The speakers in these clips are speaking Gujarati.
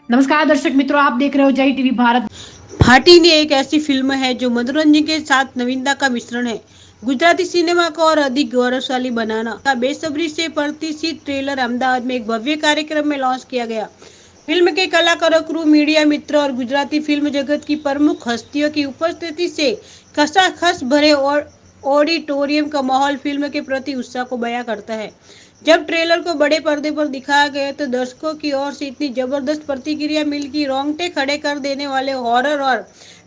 नमस्कार दर्शक मित्रों, आप देख रहे हो जय टीवी भारत। फाटीने एक ऐसी फिल्म है जो मनोरंजन के साथ नवीनता का मिश्रण है। गुजराती सिनेमा को और अधिक गौरवशाली बनाना का बेसब्री से प्रतीक्षित ट्रेलर अहमदाबाद में एक भव्य कार्यक्रम में लॉन्च किया गया। फिल्म के कलाकारों, क्रू, मीडिया मित्रों और गुजराती फिल्म जगत की प्रमुख हस्तियों की उपस्थिति से खचाखच भरे और ऑडिटोरियम का माहौल फिल्म के प्रति उत्साह को बयां करता है। जब ट्रेलर को बड़े पर्दे पर दिखाया गया तो दर्शकों की ओर से इतनी जबरदस्त प्रतिक्रिया मिली कि रोंगटे खड़े कर देने वाले हॉरर और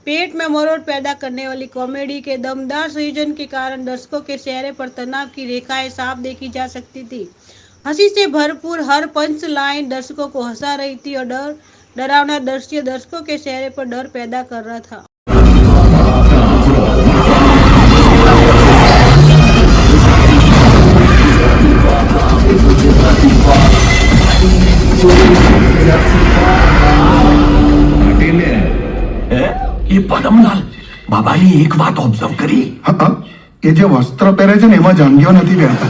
पेट में मरोड़ पैदा करने वाली कॉमेडी के दमदार संयोजन के कारण दर्शकों के चेहरे पर तनाव की रेखाएं साफ देखी जा सकती थी। हंसी से भरपूर हर पंच लाइन दर्शकों को हंसा रही थी और डरावना दृश्य दर्शकों के चेहरे पर डर पैदा कर रहा था। એ પદમલાલ બાબાની એક વાત ઓબ્ઝર્વ કરી? હા, એ જે વસ્ત્ર પહેરે છે ને એમાં જાંઘીઓ નથી પહેરતા.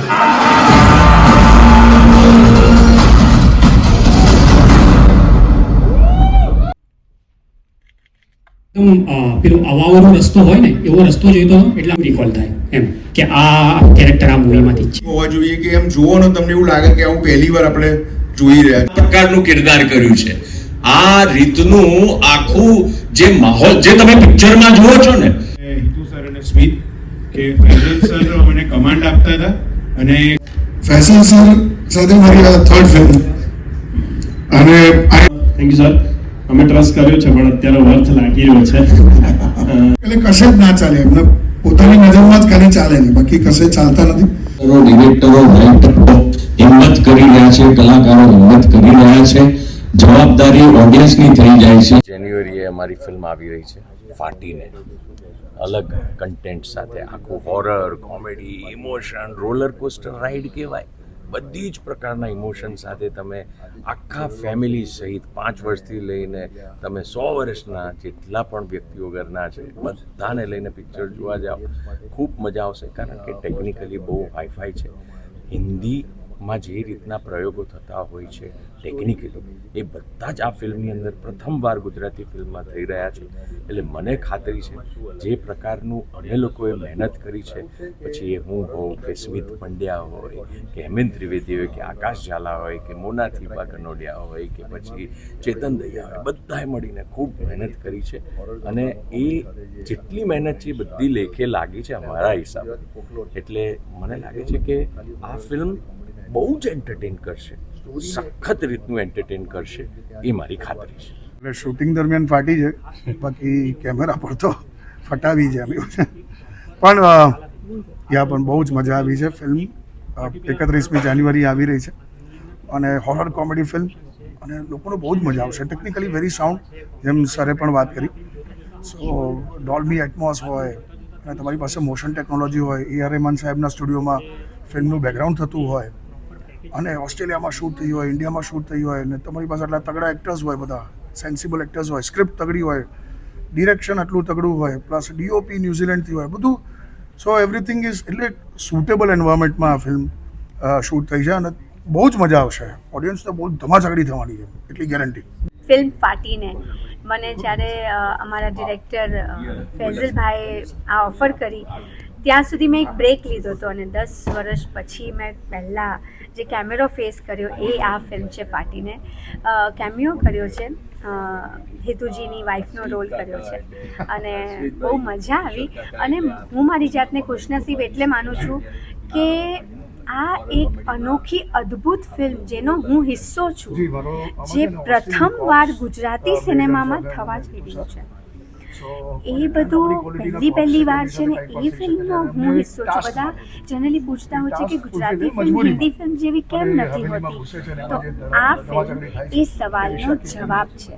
પેલો અવાવરો રસ્તો હોય ને એવો રસ્તો જોઈતો એટલે રિકોલ થાય એમ કે આ કેરેક્ટર આ મૂવીમાંથી જ હોવા જોઈએ કે એમ જોવો ને તમને એવું લાગે કે આવું પહેલી વાર આપણે જોઈ રહ્યા છીએ. પ્રકારનું કિરદાર કર્યું છે. આ રીતનું આખું જે માહોલ જે તમે પિક્ચરમાં જુઓ છો ને, હિતુ સર અને સ્મિત કે ફૈઝલ સર મને કમાન્ડ આપતા હતા અને ફૈસલ સર સાથે મારી આ થર્ડ ફિલ્મ અને થેન્ક યુ સર. અમે ટ્રસ્ટ કર્યો છે પણ અત્યારે વર્થ લાગી રહ્યો છે. એટલે કશે જ ના ચાલે, એમને પોતાની નજરમાં જ ખાલી ચાલે છે, બાકી કશે ચાલતા નથી. ડિરેક્ટરો, રાઇટરો હિંમત કરી રહ્યા છે, કલાકારો હિંમત કરી રહ્યા છે, જવાબદારી ઓડિયન્સની થઈ જાય છે. જાન્યુઆરીએ અમારી ફિલ્મ આવી રહી છે ફાટીને, અલગ કન્ટેન્ટ સાથે, આખું horror, comedy, emotion, roller coaster ride કહેવાય. બધી જ પ્રકારના ઇમોશન સાથે તમે આખા ફેમિલી સહિત 5 વર્ષથી લઈને તમે 100 વર્ષના જેટલા પણ વ્યક્તિઓ ઘરના છે બધાને લઈને પિક્ચર જોવા જાઓ, ખૂબ મજા આવશે. કારણ કે ટેકનિકલી બહુ હાઈફાઈ છે. હિન્દીમાં જે રીતના પ્રયોગો થતા હોય છે ટેકનિકલી, એ બધા જ આ ફિલ્મની અંદર પ્રથમવાર ગુજરાતી ફિલ્મમાં થઈ રહ્યા છે. એટલે મને ખાતરી છે જે પ્રકારનું અમે લોકોએ મહેનત કરી છે, પછી એ હું હોઉં કે સ્મિત પંડ્યા હોય કે હેમેન્દ્ર ત્રિવેદી હોય કે આકાશ ઝાલા હોય કે મોના થીબા કનોડિયા હોય કે પછી ચેતન દહિયા હોય, બધાએ મળીને ખૂબ મહેનત કરી છે. અને એ જેટલી મહેનત છે એ બધી લેખે લાગી છે અમારા હિસાબે. એટલે મને લાગે છે કે આ ફિલ્મ બહુ જ એન્ટરટેન કરશે, સખત રીતનું એન્ટરટેન કરશે, એ મારી ખાતરી છે. એટલે શૂટિંગ દરમિયાન ફાટી છે, બાકી કેમેરા પર તો ફટાવી છે એમ એવું છે. પણ યા પણ બહુ જ મજા આવી છે. ફિલ્મ 31મી જાન્યુઆરી આવી રહી છે અને હોરર કોમેડી ફિલ્મ, અને લોકોને બહુ જ મજા આવશે. ટેકનિકલી વેરી સાઉન્ડ, જેમ સરે પણ વાત કરી. સો ડોલ્બી એટમોસ હોય અને તમારી પાસે મોશન ટેકનોલોજી હોય, A.R. રહેમાન સાહેબના સ્ટુડિયોમાં ફિલ્મનું બેકગ્રાઉન્ડ થતું હોય, અને ઓસ્ટ્રેલિયામાં શૂટ થઈ હોય, ઇન્ડિયામાં શૂટ થઈ હોય, અને તમારી પાસે આટલા તગડા એક્ટર્સ હોય, બધા સેન્સિબલ એક્ટર્સ હોય, સ્ક્રિપ્ટ તગડી હોય, ડિરેક્શન આટલું તગડું હોય, પ્લસ DOP ન્યૂઝીલેન્ડથી હોય, બધું. સો એવરીથિંગ ઇઝ એટલે સુટેબલ એન્વાયરમેન્ટમાં આ ફિલ્મ શૂટ થઈ છે અને બહુ જ મજા આવશે. ઓડિયન્સ તો બહુ ધમાચકડી થવાની છે, એટલી ગેરંટી. ફિલ્મ ફાટીને મને જ્યારે અમારા ડિરેક્ટર ફૈઝલભાઈએ આ ઓફર કરી ત્યાં સુધી મેં એક બ્રેક લીધો હતો, અને 10 વર્ષ પછી મેં પહેલાં જે કેમેરો ફેસ કર્યો એ આ ફિલ્મ છે ફાટીને. કેમિયો કર્યો છે, હેતુજીની વાઈફનો રોલ કર્યો છે, અને બહુ મજા આવી. અને હું મારી જાતને ખુશનસીબ એટલે માનું છું કે આ એક અનોખી અદ્ભુત ફિલ્મ જેનો હું હિસ્સો છું, જે પ્રથમવાર ગુજરાતી સિનેમામાં થવા જઈ રહ્યું છે. એ બધું પહેલી વાર છે ને એ ફિલ્મનો હું હિસ્સો છું. બધા જનરલી પૂછતા હોય છે કે ગુજરાતી ફિલ્મ હિન્દી ફિલ્મ જેવી કેમ નથી હોતી, તો આ ફિલ્મ એ સવાલનો જવાબ છે.